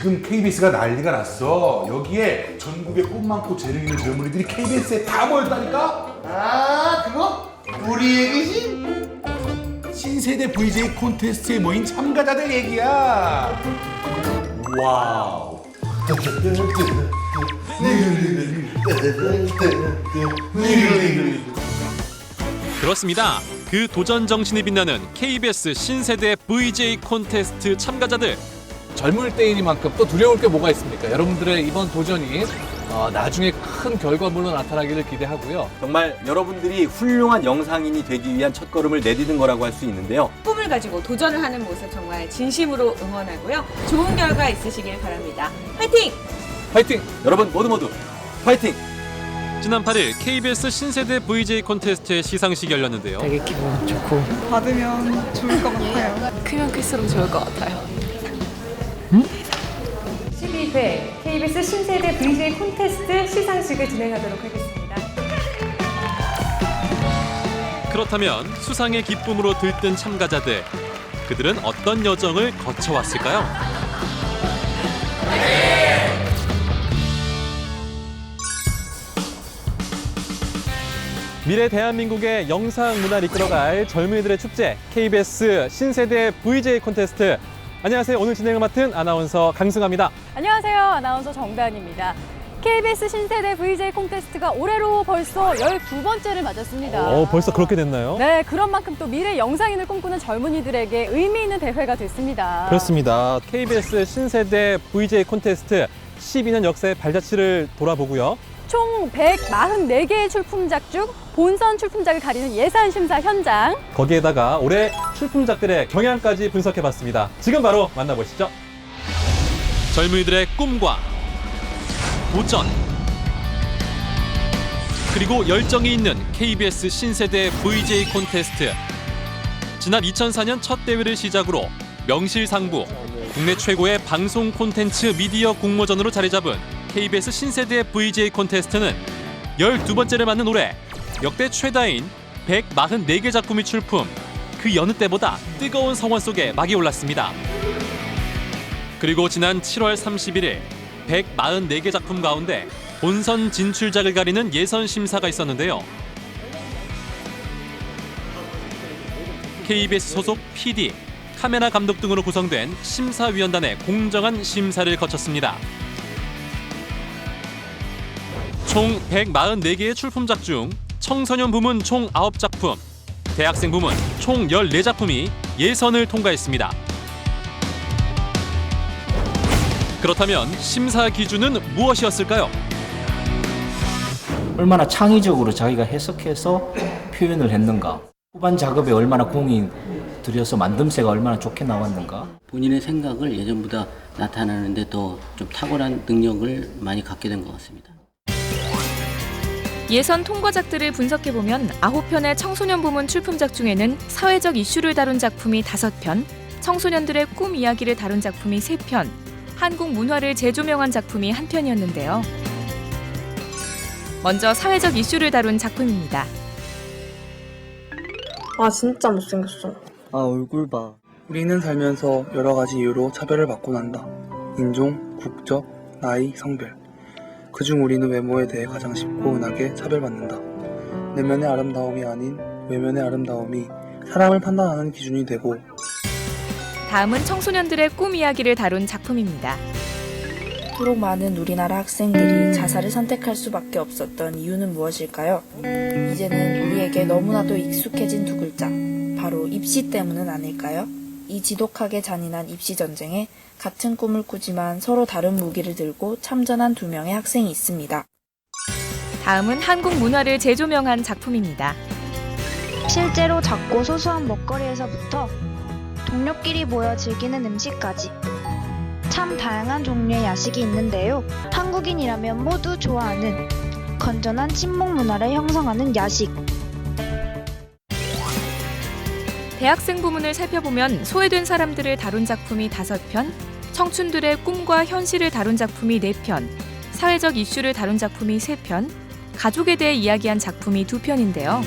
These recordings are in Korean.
지금 KBS가 난리가 났어. 여기에 전국의 꿈 많고 재능 있는 젊은이들이 KBS에 다 모였다니까? 아, 그거? 우리 얘기지? 신세대 VJ 콘테스트에 모인 참가자들 얘기야. 와우. 그렇습니다. 그 도전 정신이 빛나는 KBS 신세대 VJ 콘테스트 참가자들. 젊을 때이니만큼 또 두려울 게 뭐가 있습니까? 여러분들의 이번 도전이 나중에 큰 결과물로 나타나기를 기대하고요. 정말 여러분들이 훌륭한 영상인이 되기 위한 첫걸음을 내디딘 거라고 할 수 있는데요. 꿈을 가지고 도전을 하는 모습 정말 진심으로 응원하고요. 좋은 결과 있으시길 바랍니다. 화이팅! 파이팅! 여러분 모두 파이팅! 지난 8일 KBS 신세대 VJ 콘테스트의 시상식이 열렸는데요. 되게 기분 좋고 받으면 좋을 것 같아요. 크면 클수록 좋을 것 같아요. 12회 KBS 신세대 VJ 콘테스트 시상식을 진행하도록 하겠습니다. 그렇다면 수상의 기쁨으로 들뜬 참가자들. 그들은 어떤 여정을 거쳐왔을까요? 미래 대한민국의 영상 문화를 이끌어갈 젊은이들의 축제 KBS 신세대 VJ 콘테스트. 안녕하세요. 오늘 진행을 맡은 아나운서 강승아입니다. 안녕하세요. 아나운서 정다은입니다. KBS 신세대 VJ 콘테스트가 올해로 벌써 12번째를 맞았습니다. 벌써 그렇게 됐나요? 네, 그런 만큼 또 미래 영상인을 꿈꾸는 젊은이들에게 의미 있는 대회가 됐습니다. 그렇습니다. KBS 신세대 VJ 콘테스트 12년 역사의 발자취를 돌아보고요. 총 144개의 출품작 중 본선 출품작을 가리는 예산 심사 현장. 거기에다가 올해 출품작들의 경향까지 분석해봤습니다. 지금 바로 만나보시죠. 젊은이들의 꿈과 도전 그리고 열정이 있는 KBS 신세대 VJ 콘테스트. 지난 2004년 첫 대회를 시작으로 명실상부 국내 최고의 방송 콘텐츠 미디어 공모전으로 자리 잡은 KBS 신세대 VJ 콘테스트는 12번째를 맞는 올해 역대 최다인 144개 작품이 출품. 그 여느 때보다 뜨거운 성원 속에 막이 올랐습니다. 그리고 지난 7월 31일 144개 작품 가운데 본선 진출작을 가리는 예선 심사가 있었는데요. KBS 소속 PD, 카메라 감독 등으로 구성된 심사위원단의 공정한 심사를 거쳤습니다. 총 144개의 출품작 중 청소년 부문 총 9작품, 대학생 부문 총 14작품이 예선을 통과했습니다. 그렇다면 심사 기준은 무엇이었을까요? 얼마나 창의적으로 자기가 해석해서 표현을 했는가, 후반 작업에 얼마나 공이 들여서 만듦새가 얼마나 좋게 나왔는가. 본인의 생각을 예전보다 나타내는데 더 좀 탁월한 능력을 많이 갖게 된 것 같습니다. 예선 통과작들을 분석해보면 9편의 청소년 부문 출품작 중에는 사회적 이슈를 다룬 작품이 5편, 청소년들의 꿈 이야기를 다룬 작품이 3편, 한국 문화를 재조명한 작품이 1편이었는데요. 먼저 사회적 이슈를 다룬 작품입니다. 아, 진짜 못생겼어. 아, 얼굴 봐. 우리는 살면서 여러 가지 이유로 차별을 받고 난다. 인종, 국적, 나이, 성별. 그중 우리는 외모에 대해 가장 쉽고 흔하게 차별받는다. 내면의 아름다움이 아닌 외면의 아름다움이 사람을 판단하는 기준이 되고. 다음은 청소년들의 꿈 이야기를 다룬 작품입니다. 그토록 많은 우리나라 학생들이 자살을 선택할 수밖에 없었던 이유는 무엇일까요? 이제는 우리에게 너무나도 익숙해진 두 글자, 바로 입시 때문은 아닐까요? 이 지독하게 잔인한 입시 전쟁에 같은 꿈을 꾸지만 서로 다른 무기를 들고 참전한 2명의 학생이 있습니다. 다음은 한국 문화를 재조명한 작품입니다. 실제로 작고 소소한 먹거리에서부터 동료끼리 모여 즐기는 음식까지 참 다양한 종류의 야식이 있는데요. 한국인이라면 모두 좋아하는 건전한 친목 문화를 형성하는 야식. 대학생 부문을 살펴보면 소외된 사람들을 다룬 작품이 5편, 청춘들의 꿈과 현실을 다룬 작품이 4편, 사회적 이슈를 다룬 작품이 3편, 가족에 대해 이야기한 작품이 2편인데요.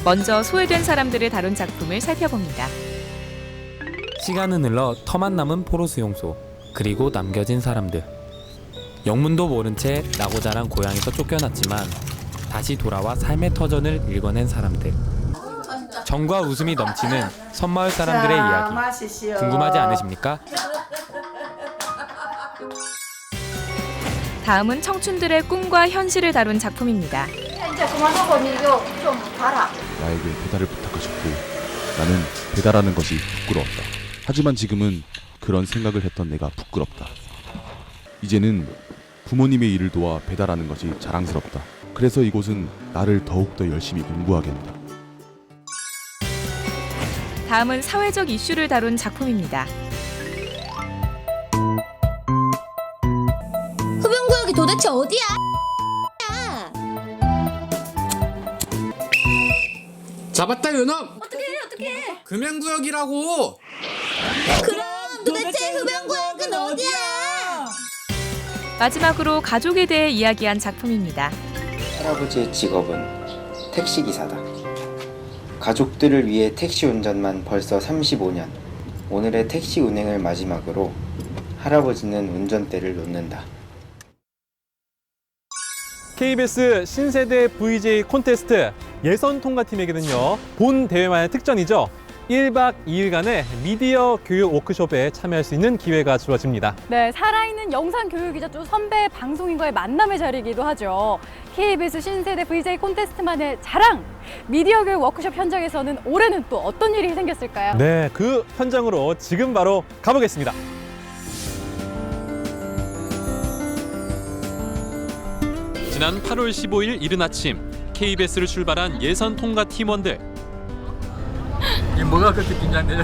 먼저 소외된 사람들을 다룬 작품을 살펴봅니다. 시간은 흘러 터만 남은 포로 수용소, 그리고 남겨진 사람들. 영문도 모른 채 나고 자란 고향에서 쫓겨났지만 다시 돌아와 삶의 터전을 읽어낸 사람들. 정과 웃음이 넘치는 섬마을 사람들의 이야기. 궁금하지 않으십니까? 다음은 청춘들의 꿈과 현실을 다룬 작품입니다. 이제 그만하고 이거 좀 봐라. 나에게 배달을 부탁하셨고 나는 배달하는 것이 부끄러웠다. 하지만 지금은 그런 생각을 했던 내가 부끄럽다. 이제는 부모님의 일을 도와 배달하는 것이 자랑스럽다. 그래서 이곳은 나를 더욱더 열심히 공부하게 한다. 다음은 사회적 이슈를 다룬 작품입니다. 흡연구역이 도대체 어디야? 잡았다 요놈! 어떻게? 금연구역이라고! 그럼 도대체 흡연구역은 어디야? 마지막으로 가족에 대해 이야기한 작품입니다. 할아버지의 직업은 택시기사다. 가족들을 위해 택시 운전만 벌써 35년. 오늘의 택시 운행을 마지막으로 할아버지는 운전대를 놓는다. KBS 신세대 VJ 콘테스트 예선 통과팀에게는요, 본 대회만의 특전이죠. 1박 2일간의 미디어 교육 워크숍에 참여할 수 있는 기회가 주어집니다. 네, 살아있는 영상 교육이자 또 선배 방송인과의 만남의 자리이기도 하죠. KBS 신세대 VJ 콘테스트만의 자랑! 미디어 교육 워크숍 현장에서는 올해는 또 어떤 일이 생겼을까요? 네, 그 현장으로 지금 바로 가보겠습니다. 지난 8월 15일 이른 아침 KBS를 출발한 예선 통과 팀원들. 뭐가 그렇게 긴장돼요?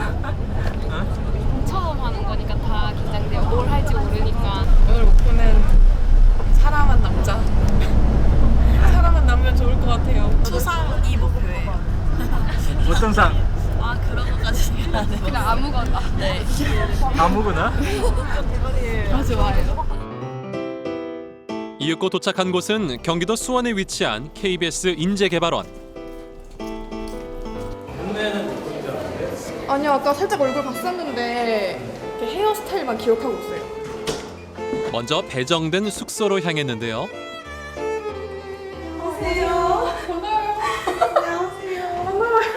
처음 하는 거니까 다 긴장돼요. 뭘 할지 모르니까. 오늘 목표는 사람만 남자. 사람만 남으면 좋을 것 같아요. 수상이 목표예요. 어떤 상? 아, 그런 것까지 생각 안 해요. 그냥 아무거나. 네. 아무거나? 다 좋아요. 이윽고 도착한 곳은 경기도 수원에 위치한 KBS 인재개발원. 아니요, 아까 살짝 얼굴 봤었는데 이렇게 헤어스타일만 기억하고 있어요. 먼저 배정된 숙소로 향했는데요. 안녕하세요. 반가워요. 안녕하세요. 반가워요.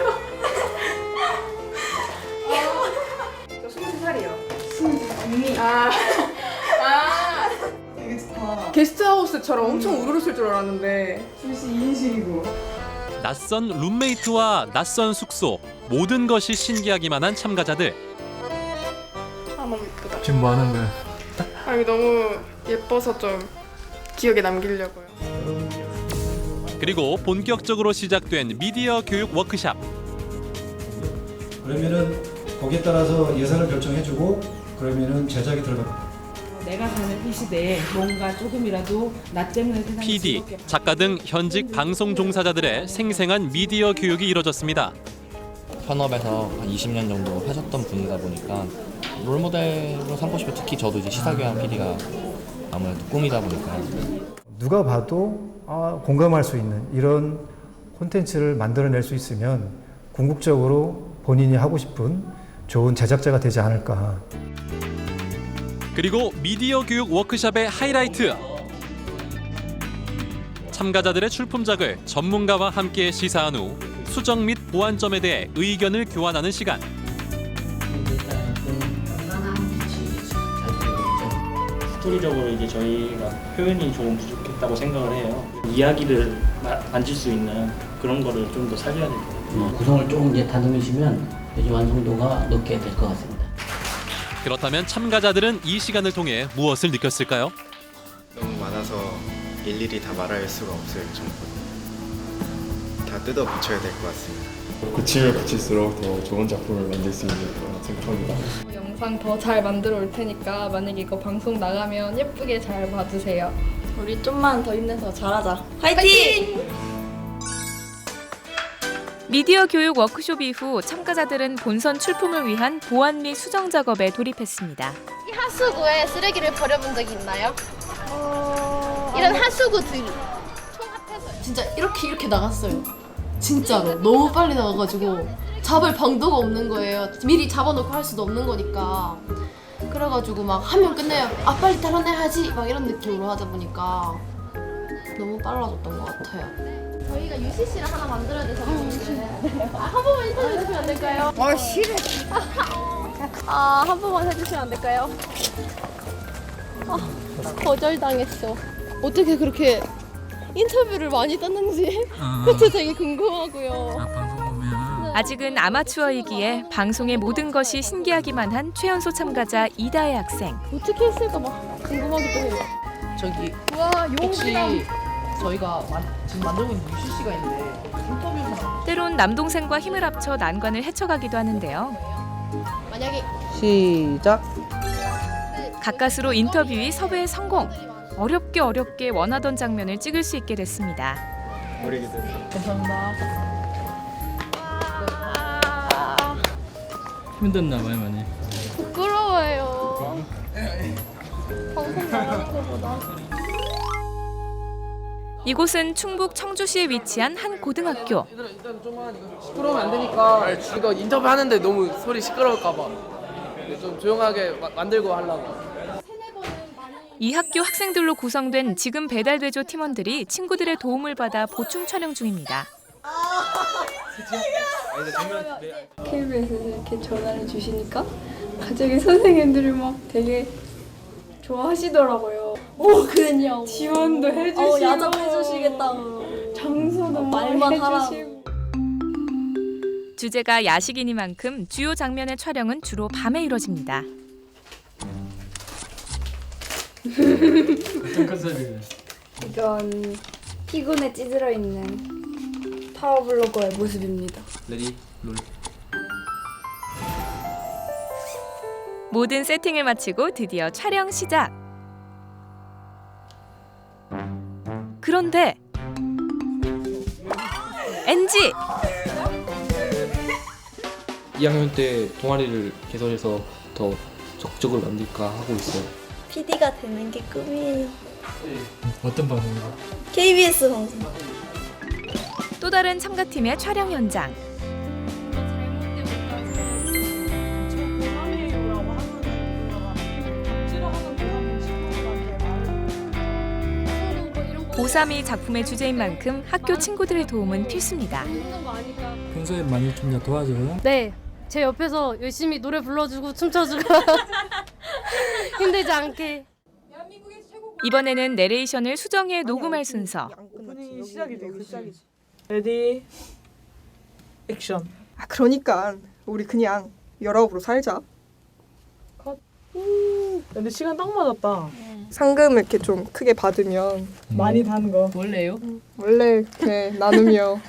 저 23살이요. 언니. 되게 좋다. 게스트하우스처럼 엄청 우르르 쓸 줄 알았는데 출시 2인실이고. 낯선 룸메이트와 낯선 숙소, 모든 것이 신기하기만 한 참가자들. 아, 너무 예쁘다. 지금 뭐 하는 거야? 아니, 너무 예뻐서 좀 기억에 남기려고요. 그리고 본격적으로 시작된 미디어 교육 워크샵. 그러면은 거기에 따라서 예산을 결정해주고 그러면은 제작이 들어갑니다. 내가 사는 이 시대에 뭔가 조금이라도 낯쨈는 세상이 PD, 작가 등 현직 방송 종사자들의 생생한 미디어 교육이 이뤄졌습니다. 현업에서 한 20년 정도 하셨던 분이다 보니까 롤모델로 삼고 싶고, 특히 저도 이제 시사교양 PD가 아무래도 꿈이다 보니까 누가 봐도 공감할 수 있는 이런 콘텐츠를 만들어낼 수 있으면 궁극적으로 본인이 하고 싶은 좋은 제작자가 되지 않을까. 그리고 미디어 교육 워크숍의 하이라이트. 참가자들의 출품작을 전문가와 함께 시사한 후 수정 및 보완점에 대해 의견을 교환하는 시간. 스토리적으로 이제 저희가 표현이 조금 부족했다고 생각을 해요. 이야기를 만질 수 있는 그런 거를 좀 더 살려야 될 것 같아요. 구성을 조금 이제 다듬으시면 이제 완성도가 높게 될 것 같습니다. 그렇다면 참가자들은 이 시간을 통해 무엇을 느꼈을까요? 너무 많아서 일일이 다 말할 수가 없을 정도. 다 뜯어 붙여야 될 것 같습니다. 고치면 고칠수록 더 좋은 작품을 만들 수 있는 거라 생각합니다. 영상 더 잘 만들어 올 테니까 만약에 이거 방송 나가면 예쁘게 잘 봐주세요. 우리 좀만 더 힘내서 잘하자. 화이팅! 미디어 교육 워크숍 이후 참가자들은 본선 출품을 위한 보완 및 수정 작업에 돌입했습니다. 이 하수구에 쓰레기를 버려본 적이 있나요? 이런 하수구들이 진짜 이렇게 나갔어요. 진짜로 너무 빨리 나가가지고 잡을 방도가 없는 거예요. 미리 잡아놓고 할 수도 없는 거니까. 그래가지고 막 하면 끝내요. 아 빨리 달아내야지 막 이런 느낌으로 하다 보니까 너무 빨라졌던 것 같아요. 저희가 UCC를 하나 만들어야 돼서 한 번만 인터뷰 해주시면 안 될까요? 싫어. 한 번만 해주시면 안 될까요? 거절당했어. 어떻게 그렇게 인터뷰를 많이 떴는지 그것도 되게 궁금하고요. 아직은 아마추어이기에 방송의 모든 것이 신기하기만 한 최연소 참가자 이다혜 학생. 어떻게 했을까 막 궁금하기도 해요. 저기 와 혹시 용기다. 저희가 지금 만들고 있는 UCC가 있는데 인터뷰 때론 남동생과 힘을 합쳐 난관을 헤쳐가기도 하는데요. 만약에 시작. 가까스로 인터뷰의 섭외에 성공. 어렵게 원하던 장면을 찍을 수 있게 됐습니다. 감사합니다. 힘들나 봐요 많이. 부끄러워요. 방송 나가는 것보다. 이곳은 충북 청주시에 위치한 한 고등학교. 시끄러우면 안 되니까 이거 인터뷰 하는데 너무 소리 시끄러울까 봐. 좀 조용하게 만들고 하려고. 이 학교 학생들로 구성된 지금 배달대조 팀원들이 친구들의 도움을 받아 보충 촬영 중입니다. KBS에서 이렇게 전화를 주시니까 갑자기 선생님들이 막 되게 좋아하시더라고요. 그냥 지원도 해주시고 야작해주시겠다고 장소도 말만 해주시고. 주제가 야식이니만큼 주요 장면의 촬영은 주로 밤에 이뤄집니다. 어떤 컨셉이에요? 이건 피곤에 찌들어 있는 파워블로거의 모습입니다. 레디 롤. 모든 세팅을 마치고 드디어 촬영 시작. 그런데 NG! 2학년 때 동아리를 개설해서 더 적극적으로 만들까 하고 있어요. PD가 되는 게 꿈이에요. 어떤 방송이요? KBS 방송. 또 다른 참가팀의 촬영 현장. 고3이 작품의 주제인 만큼 학교 친구들의 도움은 필수입니다. 평소에 많이 좀 도와줘요? 네, 제 옆에서 열심히 노래 불러주고 춤춰주고 힘들지 않게. 이번에는 내레이션을 수정해 녹음할 순서. 오프닝이 시작이지. 레디 액션. 그러니까 우리 그냥 열아홉으로 살자. 근데 시간 딱 맞았다. 상금 이렇게 좀 크게 받으면 많이 단 거. 원래요? 원래 그래 나누며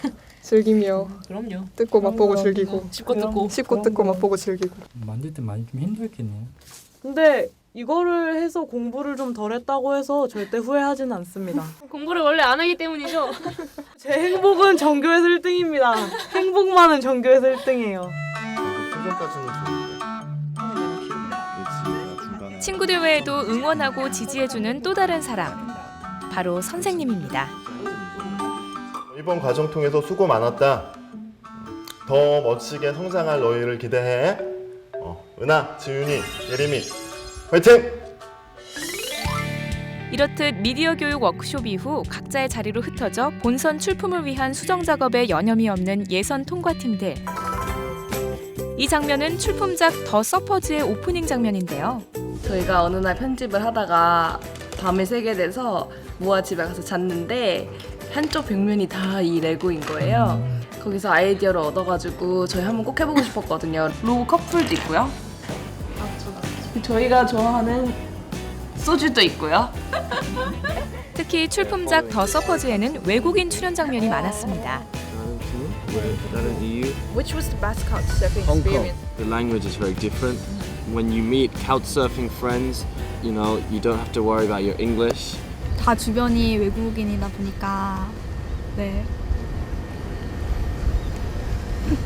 즐기며 그럼요. 뜯고 맛보고 즐기고 씹고 뜯고 맛보고 즐기고. 만들 때 많이 좀 힘들겠네요. 근데 이거를 해서 공부를 좀 덜 했다고 해서 절대 후회하지는 않습니다. 공부를 원래 안 하기 때문이죠. 제 행복은 전교에서 1등입니다. 행복만은 전교에서 1등이에요. 친구들 외에도 응원하고 지지해주는 또 다른 사람. 바로 선생님입니다. 이번 과정 통해서 수고 많았다. 더 멋지게 성장할 너희를 기대해. 은하, 지윤이, 예림이 화이팅! 이렇듯 미디어 교육 워크숍 이후 각자의 자리로 흩어져 본선 출품을 위한 수정 작업에 여념이 없는 예선 통과팀들. 이 장면은 출품작 더 서퍼즈의 오프닝 장면인데요. 저희가 어느 날 편집을 하다가 밤을 새게 돼서 모아 집에 가서 잤는데 한쪽 벽면이 다 이 레고인 거예요. 거기서 아이디어를 얻어가지고 저희 한번 꼭 해보고 싶었거든요. 로고 커플도 있고요. 저희가 좋아하는 소주도 있고요. 특히 출품작 더 서퍼즈에는 외국인 출연 장면이 많았습니다. 나는 EU. Which was the best couchsurfing Hong Kong. experience? The language is very different. When you meet couchsurfing friends, you know, you don't have to worry about your English. 다 주변이 외국인이다 보니까 네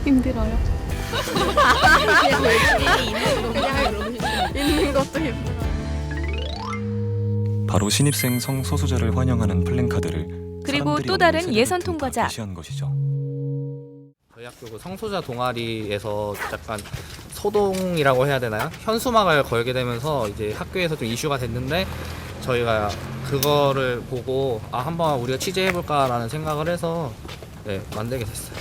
힘들어요. 그냥 외국인이 있는 것도 힘들어. 바로 신입생 성소수자를 환영하는 플랜카드를 그리고 또 다른 예선 통과자. 게시한 것이죠. 저희 학교 그 성소자 동아리에서 약간 소동이라고 해야 되나요? 현수막을 걸게 되면서 이제 학교에서 좀 이슈가 됐는데 저희가 그거를 보고 한번 우리가 취재해볼까라는 생각을 해서 만들게 됐어요.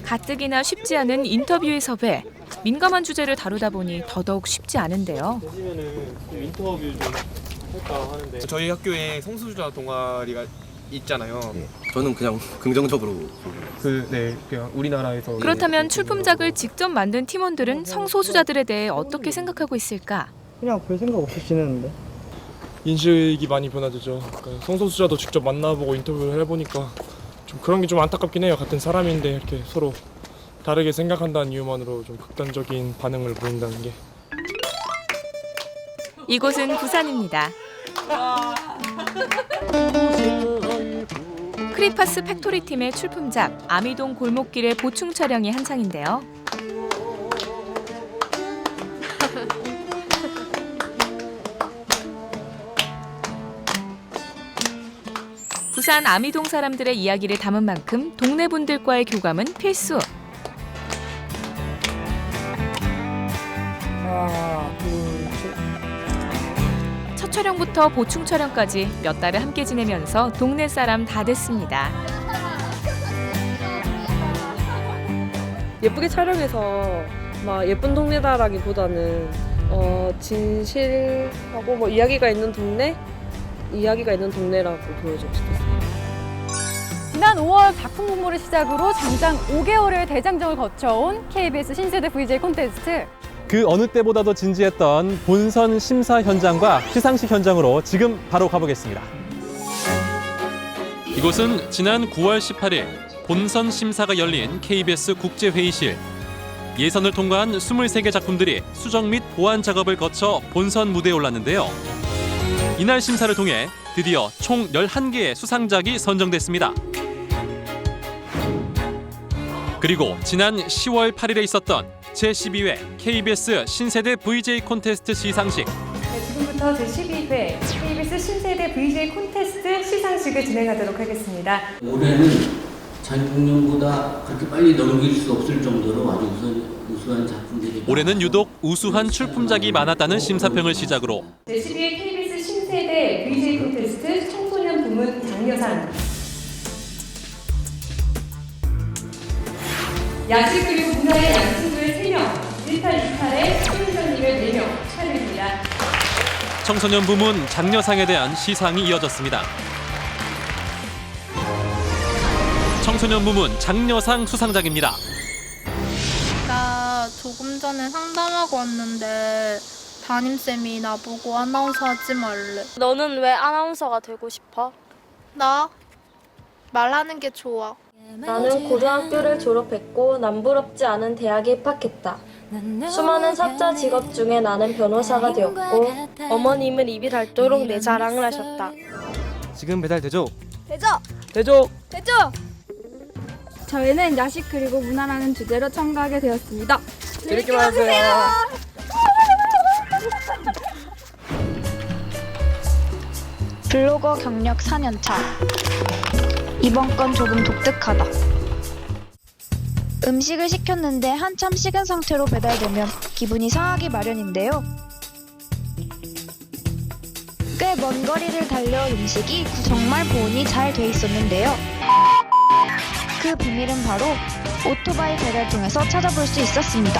가뜩이나 쉽지 않은 인터뷰의 섭외. 민감한 주제를 다루다 보니 더더욱 쉽지 않은데요. 인터뷰 좀 할까 하는데 저희 학교에 성소수자 동아리가 있잖아요. 저는 그냥 긍정적으로 그냥 우리나라에서 그렇다면 출품작을 직접 만든 팀원들은 성소수자들에 대해 어떻게 생각하고 있을까? 그냥 별 생각 없이 지내는데 인식이 많이 변화되죠. 그러니까 성소수자도 직접 만나보고 인터뷰를 해보니까 좀 그런 게 좀 안타깝긴 해요. 같은 사람인데 이렇게 서로 다르게 생각한다는 이유만으로 좀 극단적인 반응을 보인다는 게. 이곳은 부산입니다. 크리파스 팩토리 팀의 출품작 아미동 골목길의 보충 촬영이 한창인데요. 부산 아미동 사람들의 이야기를 담은 만큼 동네 분들과의 교감은 필수. 첫 촬영부터 보충 촬영까지 몇 달을 함께 지내면서 동네 사람 다 됐습니다. 예쁘게 촬영해서 막 예쁜 동네다라기보다는 진실하고 뭐 이야기가 있는 동네라고 보여주고 싶었어요. 지난 5월 작품 공모를 시작으로 장장 5개월의 대장정을 거쳐온 KBS 신세대 VJ 콘테스트. 그 어느 때보다도 진지했던 본선 심사 현장과 시상식 현장으로 지금 바로 가보겠습니다. 이곳은 지난 9월 18일 본선 심사가 열린 KBS 국제회의실. 예선을 통과한 23개 작품들이 수정 및 보완 작업을 거쳐 본선 무대에 올랐는데요. 이날 심사를 통해 드디어 총 11개의 수상작이 선정됐습니다. 그리고 지난 10월 8일에 있었던 제12회 KBS 신세대 VJ 콘테스트 시상식. 지금부터 제12회 KBS 신세대 VJ 콘테스트 시상식을 진행하도록 하겠습니다. 올해는 작년보다 그렇게 빨리 넘길 수 없을 정도로 아주 우수한 작품들이 올해는 유독 우수한 출품작이 많았다는 심사평을 시작으로 제12회 KBS 신세대 VJ 콘테스트 청소년 부문 장려상. 야식 그리고 문화의 양친구의 3명, 1828의 소윤정님의 4명 축하드립니다. 청소년 부문 장려상에 대한 시상이 이어졌습니다. 청소년 부문 장려상 수상작입니다. 나 조금 전에 상담하고 왔는데 담임쌤이 나보고 아나운서 하지 말래. 너는 왜 아나운서가 되고 싶어? 나? 말하는 게 좋아. 나는 고등학교를 졸업했고 남부럽지 않은 대학에 입학했다. 수많은 사자 직업 중에 나는 변호사가 되었고 어머님은 입이 닳도록 내 자랑을 하셨다. 지금 배달되죠? 되죠. 저희는 야식 그리고 문화라는 주제로 참가하게 되었습니다. 재밌게 봐주세요. 블로거 경력 4년차. 이번 건 조금 독특하다. 음식을 시켰는데 한참 식은 상태로 배달되면 기분이 상하기 마련인데요. 꽤 먼 거리를 달려온 음식이 정말 보온이 잘 돼 있었는데요. 그 비밀은 바로 오토바이 배달 통해서 찾아볼 수 있었습니다.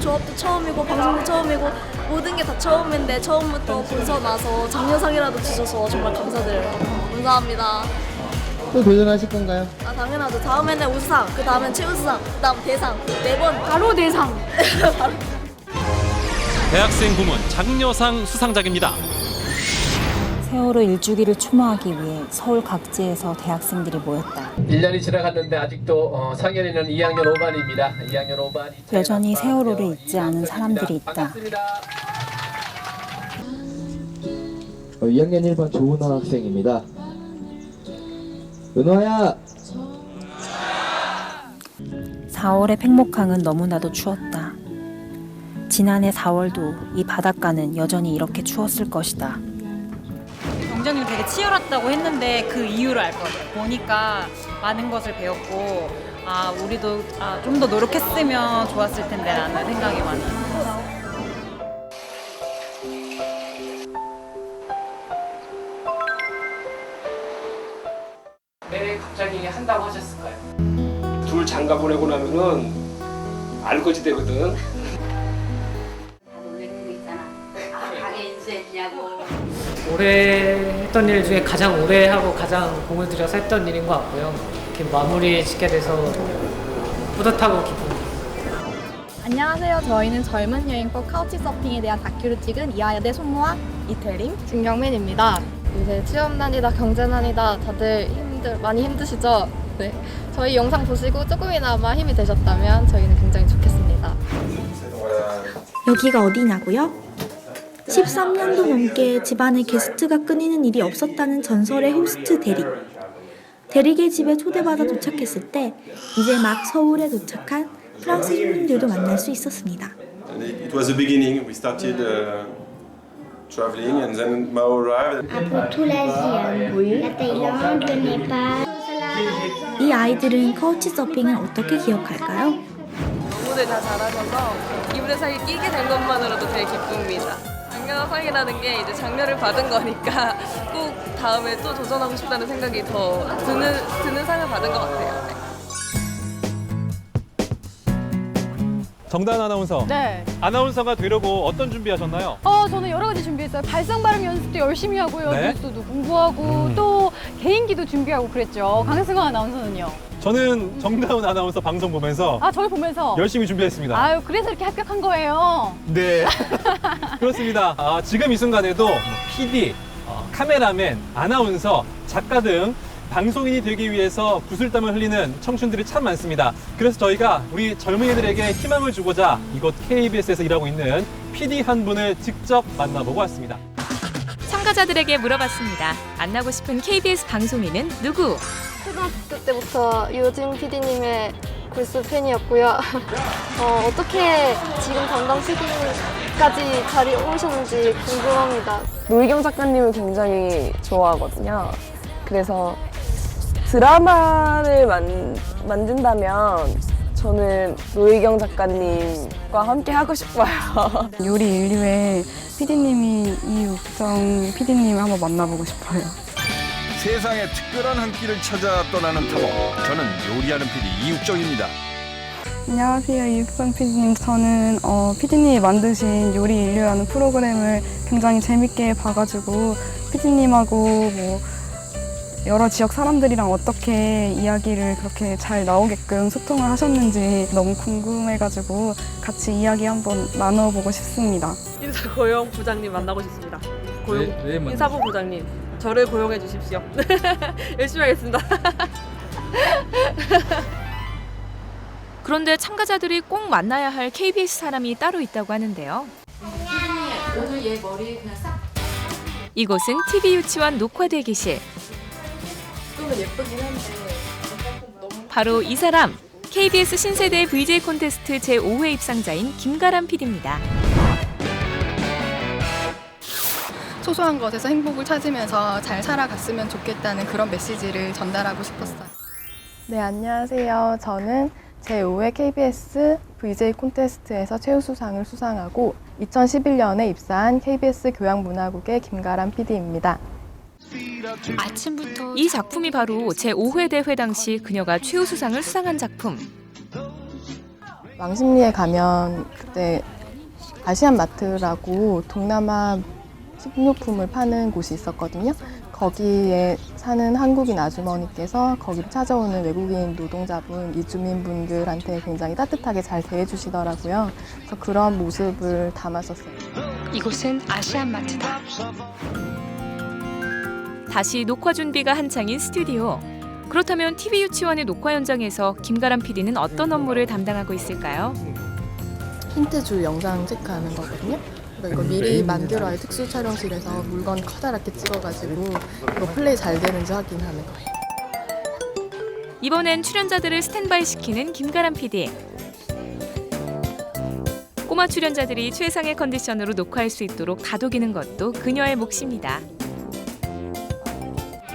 조합도 처음이고 방송도 처음이고 모든 게 다 처음인데 처음부터 본선 와서 장려상이라도 주셔서 정말 감사드려요. 감사합니다. 또 도전하실 건가요? 당연하죠. 다음에는 우수상, 그 다음엔 최우수상, 그 다음 대상, 4번 바로 대상. 대학생 부문 장려상 수상작입니다. 세월호 일주기를 추모하기 위해 서울 각지에서 대학생들이 모였다. 1년이 지나갔는데 아직도 상현이는 2학년 5반입니다. 2학년 5반. 여전히 세월호를 잊지 않은 사람들이 있다. 2학년 1반 조은호 학생입니다. 은호야! 4월의 팽목항은 너무나도 추웠다. 지난해 4월도 이 바닷가는 여전히 이렇게 추웠을 것이다. 경쟁률이 되게 치열했다고 했는데 그 이유를 알 것 같아요. 보니까 많은 것을 배웠고 우리도 좀 더 노력했으면 좋았을 텐데라는 생각이 많이 들었어요. 왜 갑자기 한다고 하셨을까요? 둘 장가 보내고 나면은 알거지 되거든. 올해 했던 일 중에 가장 오래 하고 가장 공을 들여서 했던 일인 것 같고요. 이렇게 마무리 짓게 돼서 뿌듯하고 기쁩니다. 안녕하세요. 저희는 젊은 여행법 카우치 서핑에 대한 다큐를 찍은 이하여대 손모아, 이태림, 김경민입니다. 요새 취업 난이다, 경제 난이다 다들 많이 힘드시죠? 네. 저희 영상 보시고 조금이나마 힘이 되셨다면 저희는 굉장히 좋겠습니다. 여기가 어디냐고요? 13년도 넘게 집안에 게스트가 끊이는 일이 없었다는 전설의 호스트 대릭. 대릭의 집에 초대받아 도착했을 때 이제 막 서울에 도착한 프랑스 손님들도 만날 수 있었습니다. It was the beginning. We started traveling and then Mao arrived. 이 아이들은 카우치 서핑을 어떻게 기억할까요? 너무들 다 잘하셔서 이불에 사이에 끼게 된 것만으로도 되게 기쁩니다. 장려상이라는 게 이제 장려를 받은 거니까 꼭 다음에 또 도전하고 싶다는 생각이 더 드는 상을 받은 것 같아요. 네. 정다은 아나운서. 네. 아나운서가 되려고 어떤 준비하셨나요? 저는 여러 가지 준비했어요. 발성 발음 연습도 열심히 하고요. 네? 뉴스도 공부하고 또 개인기도 준비하고 그랬죠. 강승화 아나운서는요? 저는 정다은 아나운서 방송 보면서 저를 보면서 열심히 준비했습니다. 아유, 그래서 이렇게 합격한 거예요. 네. 그렇습니다. 지금 이 순간에도 PD, 카메라맨, 아나운서, 작가 등 방송인이 되기 위해서 구슬땀을 흘리는 청춘들이 참 많습니다. 그래서 저희가 우리 젊은이들에게 희망을 주고자 이곳 KBS에서 일하고 있는 PD 한 분을 직접 만나보고 왔습니다. 참가자들에게 물어봤습니다. 만나고 싶은 KBS 방송인은 누구? 초등학교 때부터 유진 PD님의 골수 팬이었고요. 어떻게 지금 담당 PD님까지 자리에 오셨는지 궁금합니다. 노희경 작가님을 굉장히 좋아하거든요. 그래서 드라마를 만든다면 저는 노희경 작가님과 함께 하고 싶어요. 요리 인류의 PD님이 이욱정 PD님을 한번 만나보고 싶어요. 세상에 특별한 한 끼를 찾아 떠나는 탐험. 저는 요리하는 PD 이욱정입니다. 안녕하세요, 이욱정 PD님. 저는 PD님이 만드신 요리 인류라는 프로그램을 굉장히 재밌게 봐가지고 PD님하고 여러 지역 사람들이랑 어떻게 이야기를 그렇게 잘 나오게끔 소통을 하셨는지 너무 궁금해가지고 같이 이야기 한번 나눠보고 싶습니다. 인사고용 부장님 만나고 싶습니다. 인사부 부장님, 저를 고용해 주십시오. 열심히 하겠습니다. 그런데 참가자들이 꼭 만나야 할 KBS 사람이 따로 있다고 하는데요. 오늘 얘 머리 그냥 싹. 이곳은 TV 유치원 녹화 대기실. 그러면 예쁘긴 한데. 바로 이 사람, KBS 신세대 VJ 콘테스트 제5회 입상자인 김가람 PD입니다. 소소한 것에서 행복을 찾으면서 잘 살아갔으면 좋겠다는 그런 메시지를 전달하고 싶었어요. 네, 안녕하세요. 저는 제5회 KBS VJ 콘테스트에서 최우수상을 수상하고 2011년에 입사한 KBS 교양문화국의 김가람 PD입니다. 아침부터 이 작품이 바로 제5회 대회 당시 그녀가 최우수상을 수상한 작품. 왕십리에 가면 그때 아시안마트라고 동남아 식료품을 파는 곳이 있었거든요. 거기에 사는 한국인 아주머니께서 거기를 찾아오는 외국인 노동자분, 이주민분들한테 굉장히 따뜻하게 잘 대해주시더라고요. 그래서 그런 모습을 담았었어요. 이곳은 아시안마트다. 다시 녹화 준비가 한창인 스튜디오. 그렇다면 TV 유치원의 녹화 현장에서 김가람 PD는 어떤 업무를 담당하고 있을까요? 힌트 줄 영상 체크하는 거거든요. 이거 미리 만들어야 특수 촬영실에서 물건 커다랗게 찍어가지고 이거 플레이 잘 되는지 확인하는 거예요. 이번엔 출연자들을 스탠바이 시키는 김가람 PD. 꼬마 출연자들이 최상의 컨디션으로 녹화할 수 있도록 다독이는 것도 그녀의 몫입니다.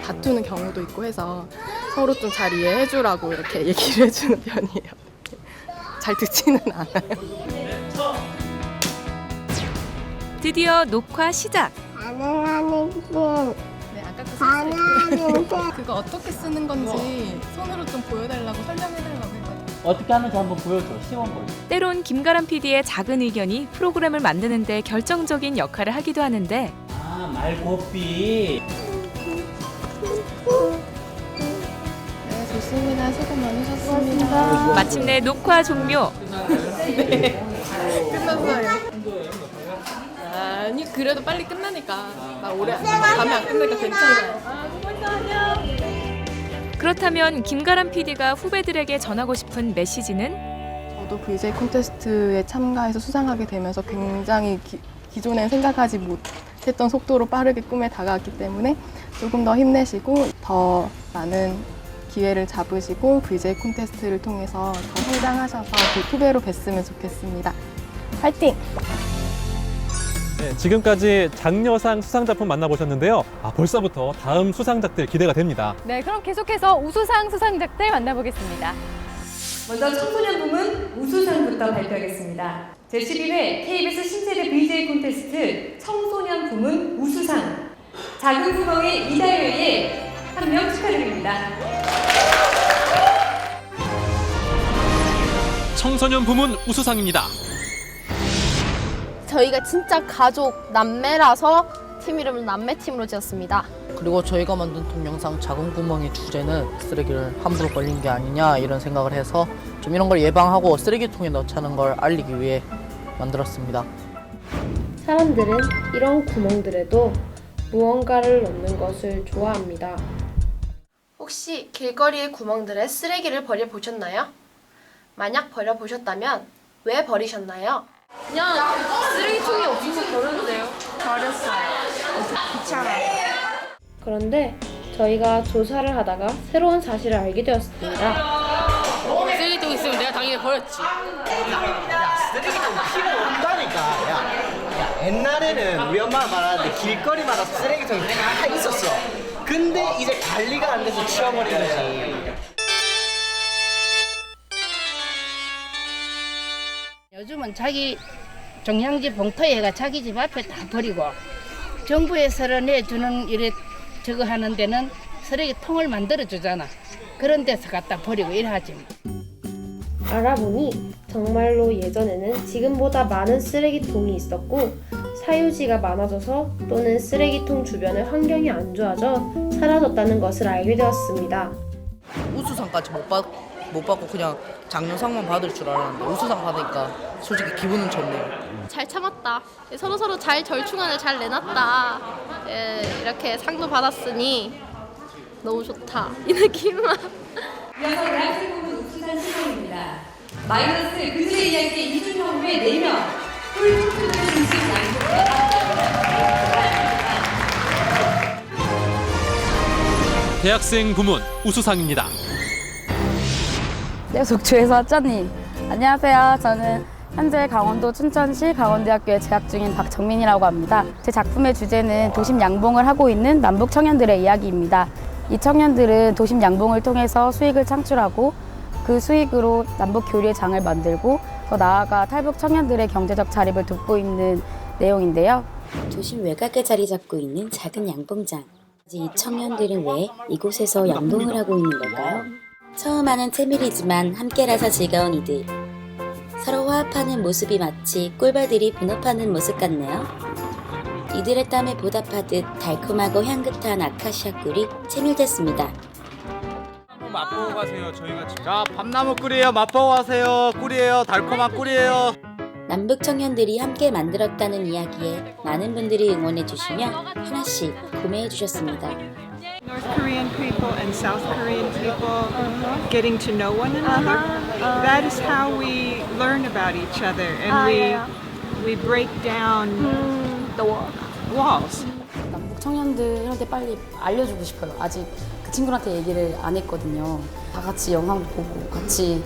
다투는 경우도 있고 해서 서로 좀 잘 이해해주라고 이렇게 얘기를 해주는 편이에요. 잘 듣지는 않아요. 드디어 녹화 시작. 네, 아까 그거 어떻게 쓰는 건지 손으로 좀 보여달라고 설명해달라고 했거든요. 어떻게 하는지 한번 보여줘. 시범 보여. 때론 김가람 PD의 작은 의견이 프로그램을 만드는 데 결정적인 역할을 하기도 하는데 아, 말고삐. 네, 좋습니다. 수고 많으셨습니다. 마침내 녹화 종료. 네, 끝났어요. 아니, 그래도 빨리 끝나니까. 나 오래 밤에 안 끝나니까 괜찮아요. 그렇다면 김가람 PD가 후배들에게 전하고 싶은 메시지는? 저도 VJ 콘테스트에 참가해서 수상하게 되면서 굉장히 기존에 생각하지 못했던 속도로 빠르게 꿈에 다가왔기 때문에 조금 더 힘내시고 더 많은 기회를 잡으시고 VJ 콘테스트를 통해서 더 성장하셔서 후배로 뵀으면 좋겠습니다. 화이팅! 네, 지금까지 장려상 수상작품 만나보셨는데요. 벌써부터 다음 수상작들 기대가 됩니다. 네, 그럼 계속해서 우수상 수상작들 만나보겠습니다. 먼저 청소년 부문 우수상부터 발표하겠습니다. 제11회 KBS 신세대 VJ 콘테스트 청소년 부문 우수상 작은 구멍의 이다효에 한 명 축하드립니다. 청소년 부문 우수상입니다. 저희가 진짜 가족 남매라서 팀 이름을 남매팀으로 지었습니다. 그리고 저희가 만든 동영상 작은 구멍의 주제는 쓰레기를 함부로 버리는 게 아니냐 이런 생각을 해서 좀 이런 걸 예방하고 쓰레기통에 넣자는 걸 알리기 위해 만들었습니다. 사람들은 이런 구멍들에도 무언가를 넣는 것을 좋아합니다. 혹시 길거리의 구멍들에 쓰레기를 버려보셨나요? 만약 버려보셨다면 왜 버리셨나요? 그냥 쓰레기통이 없어서 버렸는데요. 버렸어요. 귀찮아. 그런데 저희가 조사를 하다가 새로운 사실을 알게 되었습니다. 쓰레기통 있으면 내가 당연히 버렸지. 쓰레기통 필요 없다니까. 야, 옛날에는 우리 엄마가 말하는데 길거리마다 쓰레기통이 다 있었어. 근데 이제 관리가 안 돼서 치워버린 거지. 요즘은 자기 종량제 봉투에가 자기 집 앞에 다 버리고 정부에서 내주는 이래 저거 하는 데는 쓰레기통을 만들어 주잖아. 그런 데서 갖다 버리고 이러하지. 알아보니 정말로 예전에는 지금보다 많은 쓰레기통이 있었고 사유지가 많아져서 또는 쓰레기통 주변의 환경이 안 좋아져 사라졌다는 것을 알게 되었습니다. 우수상까지 못 받고 그냥 장려상만 받을 줄 알았는데 우수상 받으니까 솔직히 기분은 좋네요. 잘 참았다. 서로 잘 절충안을 잘 내놨다. 이렇게 상도 받았으니 너무 좋다. 이 느낌만. 이어서 대학생 부문 우수상 수상입니다. 마이너스 그들의 이야기의 이중형 후에 4명 꿀팁을 중심 양쪽에 대학생 부문 우수상입니다. 네, 속초에서 왔잖니. 안녕하세요. 저는 현재 강원도 춘천시 강원대학교에 재학 중인 박정민이라고 합니다. 제 작품의 주제는 도심 양봉을 하고 있는 남북 청년들의 이야기입니다. 이 청년들은 도심 양봉을 통해서 수익을 창출하고 그 수익으로 남북 교류의 장을 만들고 더 나아가 탈북 청년들의 경제적 자립을 돕고 있는 내용인데요. 도심 외곽에 자리 잡고 있는 작은 양봉장. 이 청년들은 왜 이곳에서 양봉을 하고 있는 걸까요? 처음 하는 채밀이지만 함께라서 즐거운 이들. 서로 화합하는 모습이 마치 꿀벌들이 분업하는 모습 같네요. 이들의 땀에 보답하듯 달콤하고 향긋한 아카시아 꿀이 채밀됐습니다. 맛보고 가세요. 저희가 자, 밤나무 꿀이에요. 맛보고 가세요. 꿀이에요. 달콤한 꿀이에요. 남북 청년들이 함께 만들었다는 이야기에 많은 분들이 응원해 주시며 하나씩 구매해 주셨습니다. North Korean people and South Korean people getting to know one another. That is how we learn about each other, and we break down the walls. 남북 청년들한테 빨리 알려주고 싶어요. 아직 그 친구한테 얘기를 안 했거든요. 다 같이 영화도 보고 같이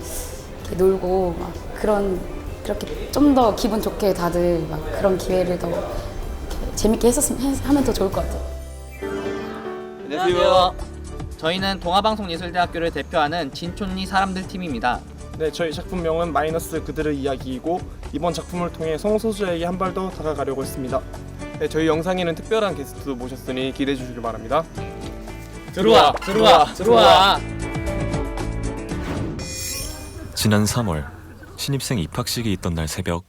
이렇게 놀고 막 그렇게 좀 더 기분 좋게 다들 막 그런 기회를 더 재밌게 하면 더 좋을 것 같아요. 안녕하세요. 저희는 동아방송예술대학교를 대표하는 진촌리 사람들 팀입니다. 네, 저희 작품명은 마이너스 그들의 이야기이고 이번 작품을 통해 성소수자에게 한 발 더 다가가려고 했습니다. 네, 저희 영상에는 특별한 게스트도 모셨으니 기대해 주시길 바랍니다. 들어와. 지난 3월 신입생 입학식이 있던 날 새벽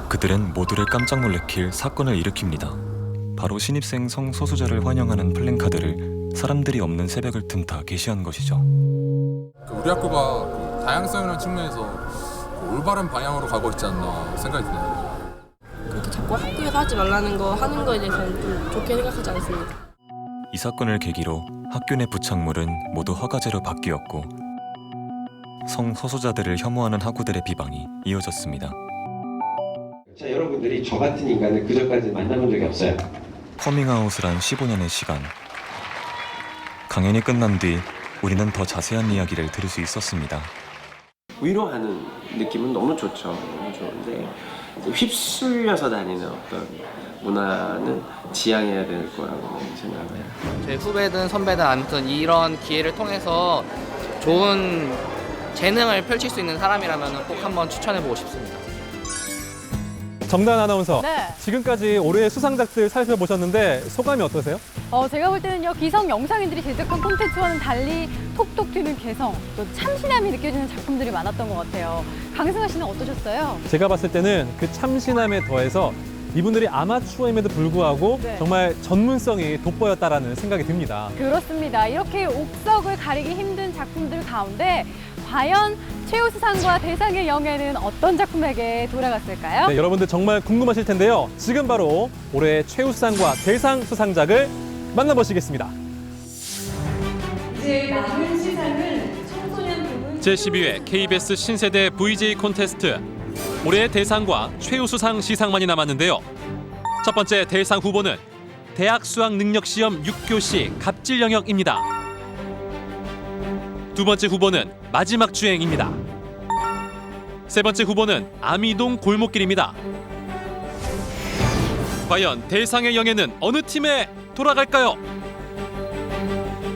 그들은 모두를 깜짝 놀래킬 사건을 일으킵니다. 바로 신입생 성소수자를 환영하는 플랜카드를 사람들이 없는 새벽을 틈타 게시한 것이죠. 우리 학교가 다양성이라는 측면에서 올바른 방향으로 가고 있지 않나 생각이 드네요. 그렇게 자꾸 학교에서 하지 말라는 거 하는 거에 대해서는 좀 좋게 생각하지 않습니다. 이 사건을 계기로 학교 내 부착물은 모두 허가제로 바뀌었고 성소수자들을 혐오하는 학우들의 비방이 이어졌습니다. 자, 여러분들이 저 같은 인간을 그전까지 만나본 적이 없어요. 커밍아웃을 한 15년의 시간. 강연이 끝난 뒤 우리는 더 자세한 이야기를 들을 수 있었습니다. 위로하는 느낌은 너무 좋죠. 너무 좋은데 휩쓸려서 다니는 어떤 문화는 지양해야 될 거라고 생각해요. 제 후배든 선배든 아무튼 이런 기회를 통해서 좋은 재능을 펼칠 수 있는 사람이라면 꼭 한번 추천해보고 싶습니다. 정다은 아나운서, 네. 지금까지 올해의 수상작들 살펴보셨는데 소감이 어떠세요? 제가 볼 때는요, 기성 영상인들이 제작한 콘텐츠와는 달리 톡톡 튀는 개성, 또 참신함이 느껴지는 작품들이 많았던 것 같아요. 강승아 씨는 어떠셨어요? 제가 봤을 때는 그 참신함에 더해서 이분들이 아마추어임에도 불구하고 네. 정말 전문성이 돋보였다라는 생각이 듭니다. 그렇습니다. 이렇게 옥석을 가리기 힘든 작품들 가운데 과연 최우수상과 대상의 영예는 어떤 작품에게 돌아갔을까요? 네, 여러분들 정말 궁금하실 텐데요. 지금 바로 올해 최우수상과 대상 수상작을 만나보시겠습니다. 이제 남은 시상은 청소년 부문 제12회 KBS 신세대 VJ 콘테스트. 올해의 대상과 최우수상 시상만이 남았는데요. 첫 번째 대상 후보는 대학 수학 능력 시험 6교시 갑질 영역입니다. 두 번째 후보는 마지막 주행입니다. 세 번째 후보는 아미동 골목길입니다. 과연 대상의 영예는 어느 팀에 돌아갈까요?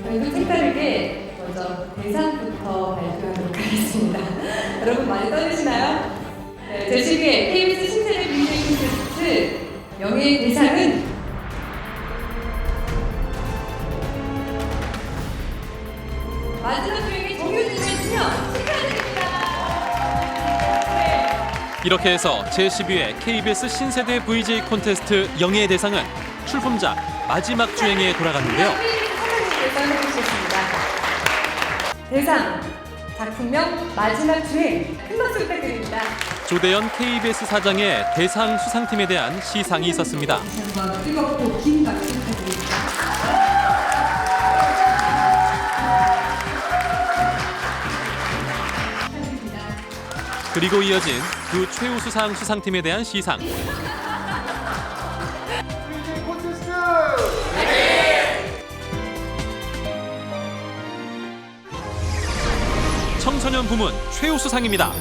저희도 색다르게 먼저 대상부터 발표하도록 하겠습니다. 여러분 많이 떨리시나요? 네, 제12회 KBS 신세대 VJ 콘테스트 영예의 대상은 마지막 주행의 정유진 씨군요. 축하드립니다. 이렇게 해서 제12회 KBS 신세대 VJ 콘테스트 영예의 대상은 출품작 마지막 주행에 돌아갔는데요. 대상 작품명 마지막 주행 큰 박수 부탁드립니다. 조대현 KBS 사장의 대상 수상팀에 대한 시상이 있었습니다. 뜨겁고 긴 박수 부탁드립니다. 그리고 이어진 두 최우수상 수상팀에 대한 시상. 청소년 부문 최우수상입니다.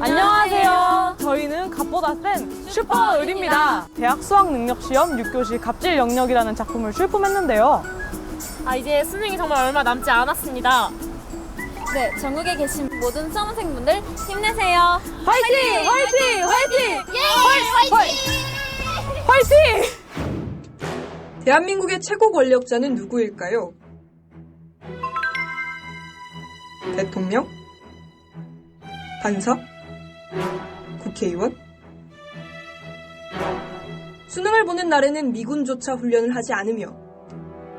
안녕하세요. 저희는 갓보다 센 슈퍼을입니다. 대학 수학 능력 시험 6교시 갑질 영역이라는 작품을 출품했는데요. 이제 수능이 정말 얼마 남지 않았습니다. 네, 전국에 계신 모든 수험생분들 힘내세요. 화이팅! 화이팅! 화이팅! 화이팅! 화이팅! 대한민국의 최고 권력자는 누구일까요? 대통령? 판사? 국회의원? 수능을 보는 날에는 미군조차 훈련을 하지 않으며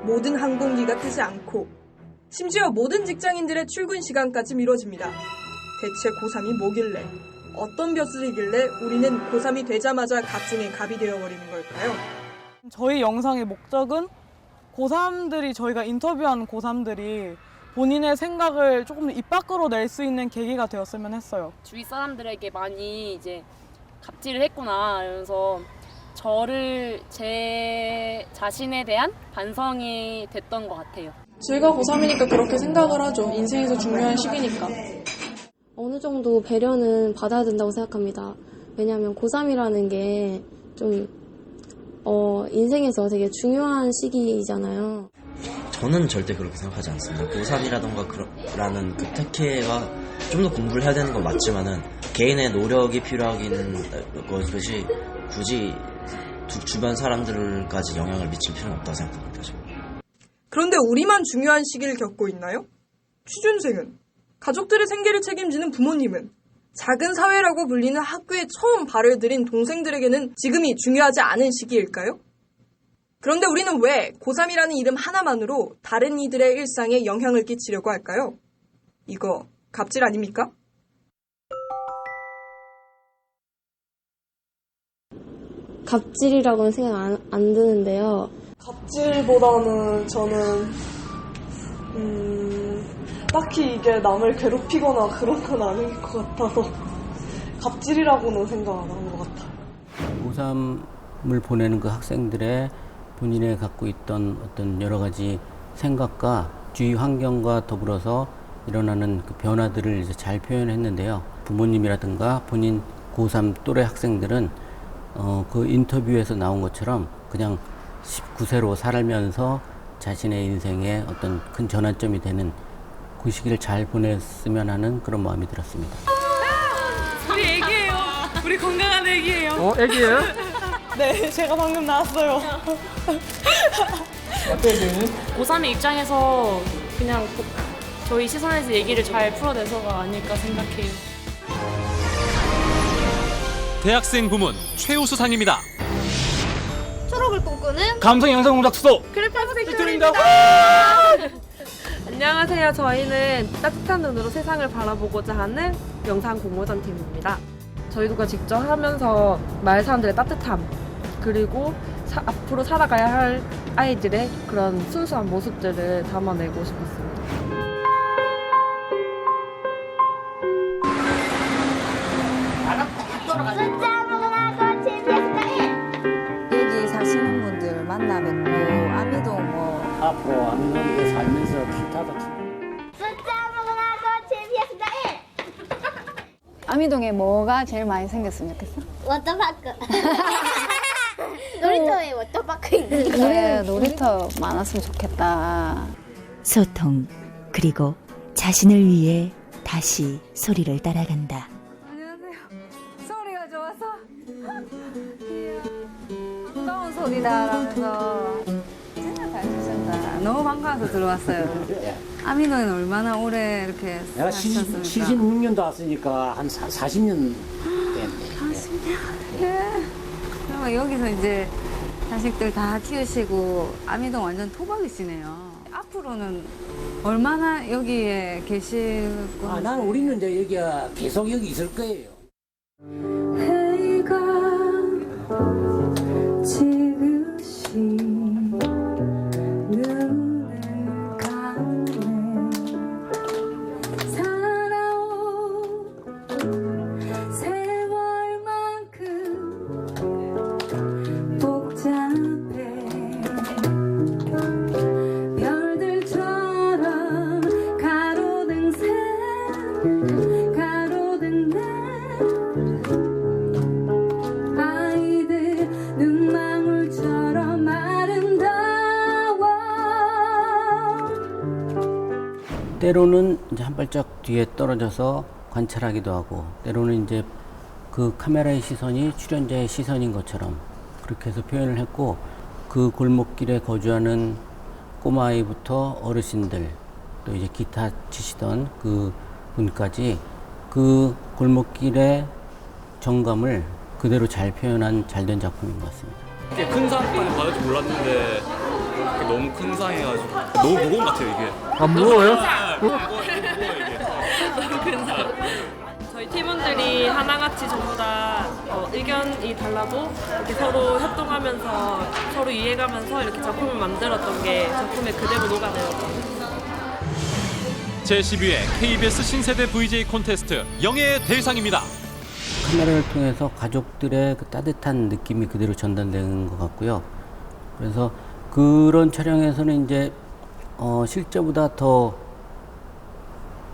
모든 항공기가 뜨지 않고 심지어 모든 직장인들의 출근 시간까지 미뤄집니다. 대체 고3이 뭐길래, 어떤 벼슬이길래 우리는 고3이 되자마자 갑중에 갑이 되어버리는 걸까요? 저희 영상의 목적은 고3들이, 저희가 인터뷰한 고3들이 본인의 생각을 조금 입 밖으로 낼 수 있는 계기가 되었으면 했어요. 주위 사람들에게 많이 이제 갑질을 했구나 이러면서 제 자신에 대한 반성이 됐던 것 같아요. 제가 고3이니까 그렇게 생각을 하죠. 인생에서 중요한 시기니까. 어느 정도 배려는 받아야 된다고 생각합니다. 왜냐하면 고3이라는 게 좀 인생에서 되게 중요한 시기잖아요. 저는 절대 그렇게 생각하지 않습니다. 고3이라던가 라는 그 특혜가 좀 더 공부를 해야 되는 건 맞지만은 개인의 노력이 필요하기는 것이 굳이 주변 사람들까지 영향을 미칠 필요는 없다고 생각합니다. 그런데 우리만 중요한 시기를 겪고 있나요? 취준생은, 가족들의 생계를 책임지는 부모님은, 작은 사회라고 불리는 학교에 처음 발을 들인 동생들에게는 지금이 중요하지 않은 시기일까요? 그런데 우리는 왜 고3이라는 이름 하나만으로 다른 이들의 일상에 영향을 끼치려고 할까요? 이거 갑질 아닙니까? 갑질이라고는 생각 안 드는데요. 갑질보다는 저는 딱히 이게 남을 괴롭히거나 그런 건 아닌 것 같아서 갑질이라고는 생각 안 한 것 같아요. 고3을 보내는 그 학생들의 본인의 갖고 있던 어떤 여러 가지 생각과 주위 환경과 더불어서 일어나는 그 변화들을 이제 잘 표현했는데요. 부모님이라든가 본인 고3 또래 학생들은 그 인터뷰에서 나온 것처럼 그냥 19세로 살면서 자신의 인생에 어떤 큰 전환점이 되는 그 시기를 잘 보냈으면 하는 그런 마음이 들었습니다. 우리 애기예요. 우리 건강한 애기예요. 애기예요? 네, 제가 방금 나왔어요. 어때요? 고3의 입장에서 그냥 저희 시선에서 얘기를 잘 풀어내서가 아닐까 생각해요. 대학생 부문 최우수상입니다. 초록을 꿈꾸는 감성 영상 공작 수도 그래프 팩토리입니다. 안녕하세요. 저희는 따뜻한 눈으로 세상을 바라보고자 하는 영상 공모전 팀입니다. 저희가 직접 하면서 마을 사람들의 따뜻함 그리고 앞으로 살아가야 할 아이들의 그런 순수한 모습들을 담아내고 싶었습니다. 여기 사시는 분들 만나 뵙고 아미동 뭐 앞으로 아미동에 살면서 기타도 아미동에 뭐가 제일 많이 생겼으면 좋겠어? 워터파크. 놀이터에 워터파크 있는 그래, 거예요. 놀이터 많았으면 좋겠다. 소통, 그리고 자신을 위해 다시 소리를 따라간다. 소리가 좋아서 반가운 소리다라면서 진짜 잘 주신다. 너무 반가워서 들어왔어요. 아미동에는 얼마나 오래 이렇게 내가 사셨습니까? 76년도 왔으니까 한 40년 됐네. 40년. 예. 그러면 여기서 이제 자식들 다 키우시고 아미동 완전 토박이시네요. 앞으로는 얼마나 여기에 계실 거예요? 나는 우리는 이제 여기가 계속 여기 있을 거예요. 해가 지그시 눈을 감네 살아온 세월만큼 복잡해 별들처럼 가로등 새 가로등 내 아이들 눈망울처럼 아름다워. 때로는 이제 한 발짝 뒤에 떨어져서 관찰하기도 하고, 때로는 이제 그 카메라의 시선이 출연자의 시선인 것처럼 그렇게 해서 표현을 했고, 그 골목길에 거주하는 꼬마아이부터 어르신들, 또 이제 기타 치시던 그 분까지 그 골목길의 정감을 그대로 잘 표현한 잘된 작품인 것 같습니다. 이렇게 큰 상까지 받을 줄 몰랐는데 이렇게 너무 큰 상해가지고 너무 무거운 것 같아요 이게. 안 무거워요? 저희 팀원들이 하나같이 전부 다 의견이 달라도 이렇게 서로 협동하면서 서로 이해가면서 이렇게 작품을 만들었던 게 작품에 그대로 녹아내렸거든요. 제12회 KBS 신세대 VJ 콘테스트 영예의 대상입니다. 카메라를 통해서 가족들의 그 따뜻한 느낌이 그대로 전달되는 것 같고요. 그래서 그런 촬영에서는 이제 실제보다 더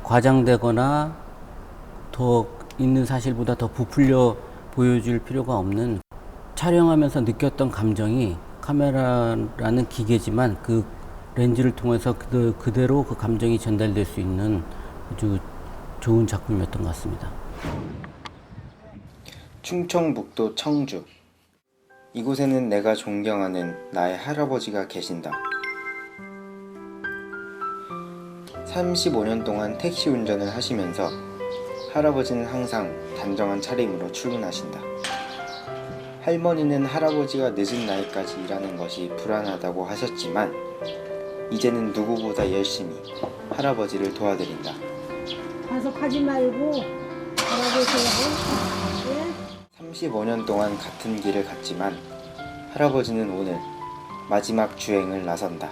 과장되거나 더 있는 사실보다 더 부풀려 보여줄 필요가 없는 촬영하면서 느꼈던 감정이 카메라라는 기계지만 그 렌즈를 통해서 그대로 그 감정이 전달될 수 있는 아주 좋은 작품이었던 것 같습니다. 충청북도 청주. 이곳에는 내가 존경하는 나의 할아버지가 계신다. 35년 동안 택시 운전을 하시면서 할아버지는 항상 단정한 차림으로 출근하신다. 할머니는 할아버지가 늦은 나이까지 일하는 것이 불안하다고 하셨지만 이제는 누구보다 열심히 할아버지를 도와드린다. 과속하지 말고 할아버지하고 35년 동안 같은 길을 갔지만 할아버지는 오늘 마지막 주행을 나선다.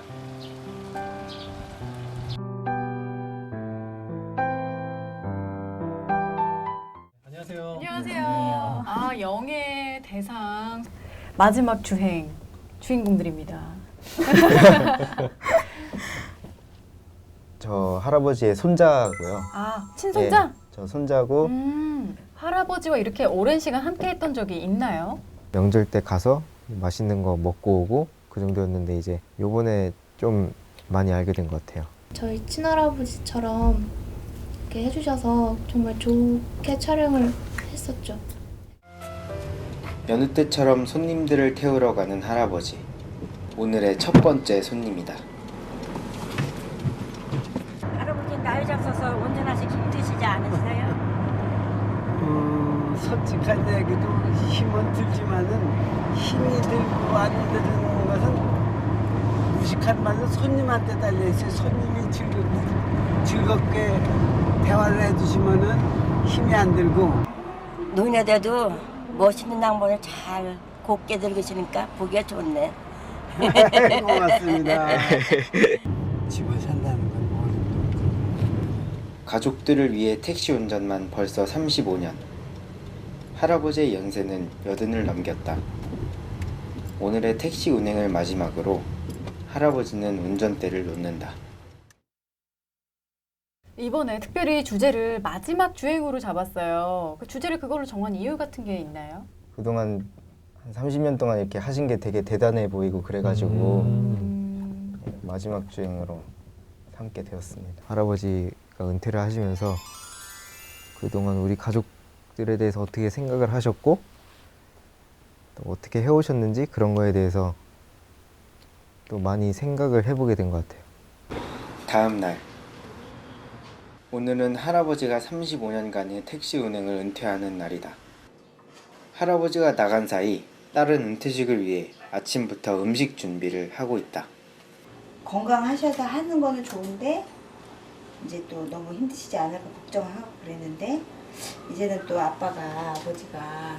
안녕하세요. 아, 영예 대상 마지막 주행 주인공들입니다. 저 할아버지의 손자고요. 아, 친손자? 예, 저 손자고 할아버지와 이렇게 오랜 시간 함께 했던 적이 있나요? 명절 때 가서 맛있는 거 먹고 오고 그 정도였는데 이제 요번에 좀 많이 알게 된 것 같아요. 저희 친할아버지처럼 이렇게 해주셔서 정말 좋게 촬영을 했었죠. 여느 때처럼 손님들을 태우러 가는 할아버지. 오늘의 첫 번째 손님이다. 할아버지 나이 잡숴서 운전하시기 힘드시지 않으세요? 솔직한 얘기도 힘은 들지만은 힘이 들고 안 드는 것은 무식한 말로 손님한테 달려있어요. 손님이 즐겁게 대화를 해주시면은 힘이 안 들고. 눈에대도 멋있는 양반을 잘 곱게 들으시니까 보기가 좋네. 고맙습니다. 집을 산다는 건 모르겠고. 가족들을 위해 택시 운전만 벌써 35년. 할아버지의 연세는 80을 넘겼다. 오늘의 택시 운행을 마지막으로 할아버지는 운전대를 놓는다. 이번에 특별히 주제를 마지막 주행으로 잡았어요. 그 주제를 그걸로 정한 이유 같은 게 있나요? 그동안 한 30년 동안 이렇게 하신 게 되게 대단해 보이고 그래가지고 마지막 주행으로 삼게 되었습니다. 할아버지가 은퇴를 하시면서 그동안 우리 가족들에 대해서 어떻게 생각을 하셨고 또 어떻게 해오셨는지 그런 거에 대해서 또 많이 생각을 해보게 된 것 같아요. 다음 날. 오늘은 할아버지가 35년간의 택시 운행을 은퇴하는 날이다. 할아버지가 나간 사이 딸은 은퇴식을 위해 아침부터 음식 준비를 하고 있다. 건강하셔서 하는 거는 좋은데 이제 또 너무 힘드시지 않을까 걱정하고 그랬는데 이제는 또 아버지가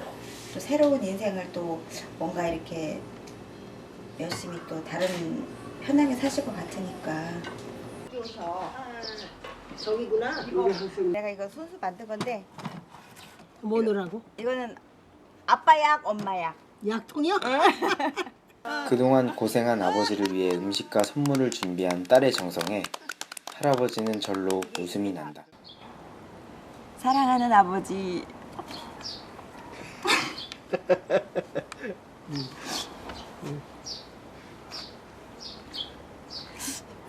또 새로운 인생을 또 뭔가 이렇게 열심히 또 다른 편하게 사실 것 같으니까. 저기구나. 내가 이거 손수 만든 건데 뭐 넣으라고? 이거는 아빠 약, 엄마 약. 약통이요? 그동안 고생한 아버지를 위해 음식과 선물을 준비한 딸의 정성에 할아버지는 절로 웃음이 난다. 사랑하는 아버지.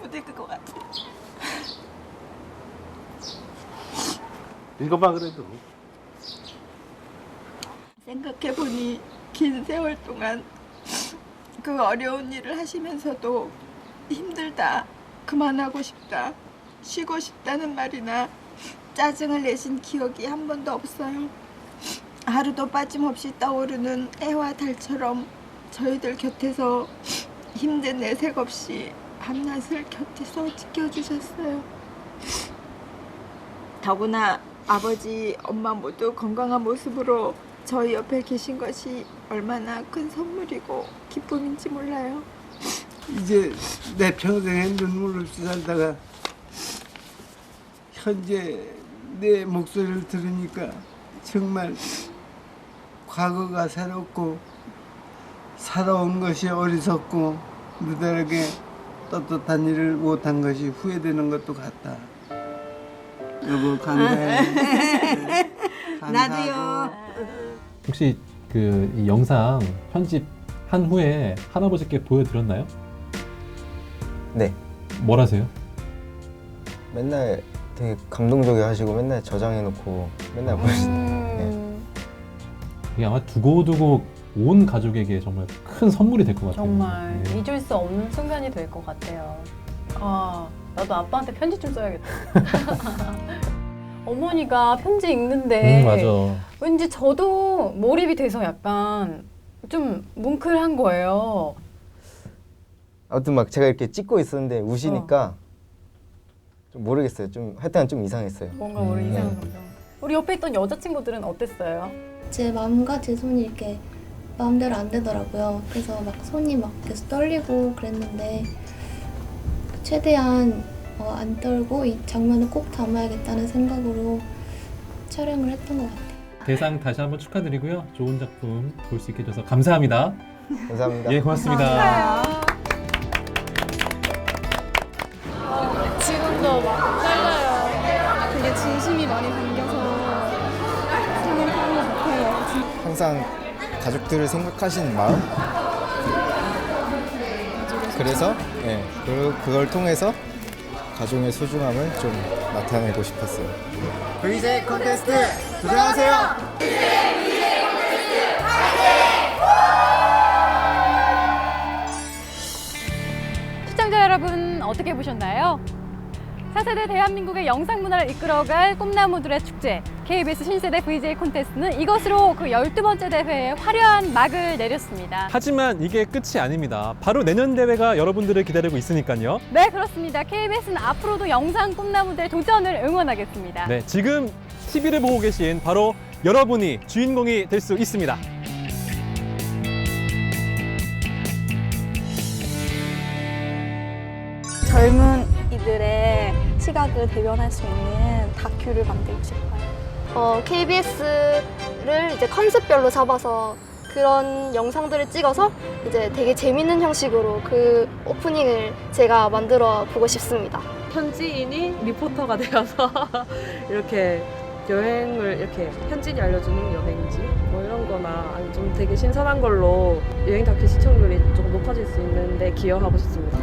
묻을 것 같아. 읽어봐 그래도. 생각해보니 긴 세월 동안 그 어려운 일을 하시면서도 힘들다, 그만하고 싶다, 쉬고 싶다는 말이나 짜증을 내신 기억이 한 번도 없어요. 하루도 빠짐없이 떠오르는 해와 달처럼 저희들 곁에서 힘든 내색 없이 밤낮을 곁에서 지켜주셨어요. 더구나 아버지, 엄마 모두 건강한 모습으로 저희 옆에 계신 것이 얼마나 큰 선물이고 기쁨인지 몰라요. 이제 내 평생에 눈물 없이 살다가 현재 내 목소리를 들으니까 정말 과거가 새롭고 살아온 것이 어리석고 누더럽게 떳떳한 일을 못한 것이 후회되는 것도 같다. 여보 감사해. 나도요. 혹시 이 영상 편집한 후에 할아버지께 보여드렸나요? 네. 뭐라세요? 맨날 되게 감동적이게 하시고 맨날 저장해놓고 맨날 보여주시네요. 이게 아마 두고두고 온 가족에게 정말 큰 선물이 될 것 같아요. 정말 네. 잊을 수 없는 순간이 될 것 같아요. 아, 나도 아빠한테 편지 좀 써야겠다. 어머니가 편지 읽는데 맞아. 왠지 저도 몰입이 돼서 약간 좀 뭉클한 거예요. 아무튼 막 제가 이렇게 찍고 있었는데 우시니까 좀 모르겠어요. 좀 하여튼 좀 이상했어요. 뭔가 우리 이상한 감정. 우리 옆에 있던 여자친구들은 어땠어요? 제 마음과 제 손이 이렇게 마음대로 안 되더라고요. 그래서 막 손이 막 계속 떨리고 그랬는데 최대한 안 떨고 이 장면을 꼭 담아야겠다는 생각으로 촬영을 했던 것 같아요. 대상 다시 한번 축하드리고요. 좋은 작품 볼 수 있게 해줘서 감사합니다. 감사합니다. 예, 고맙습니다. 지금도 막 떨려요. 되게 진심이 많이 담겨서 정말 너무 못해요. 항상 가족들을 생각하시는 마음. 그래서 그걸 통해서 가족의 소중함을 좀 나타내고 싶었어요. VJ 콘테스트 도전하세요. 시청자 여러분 어떻게 보셨나요? 4세대 대한민국의 영상 문화를 이끌어갈 꿈나무들의 축제 KBS 신세대 VJ 콘테스트는 이것으로 그 12번째 대회에 화려한 막을 내렸습니다. 하지만 이게 끝이 아닙니다. 바로 내년 대회가 여러분들을 기다리고 있으니까요. 네, 그렇습니다. KBS는 앞으로도 영상 꿈나무들의 도전을 응원하겠습니다. 네, 지금 TV를 보고 계신 바로 여러분이 주인공이 될 수 있습니다. 젊은 이들의 시각을 대변할 수 있는 다큐를 만들고 싶어요. KBS를 이제 컨셉별로 잡아서 그런 영상들을 찍어서 이제 되게 재밌는 형식으로 그 오프닝을 제가 만들어 보고 싶습니다. 현지인이 리포터가 되어서 이렇게 여행을 이렇게 현지인이 알려주는 여행지 뭐 이런 거나 아니면 좀 되게 신선한 걸로 여행 다큐 시청률이 조금 높아질 수 있는데 기여하고 싶습니다.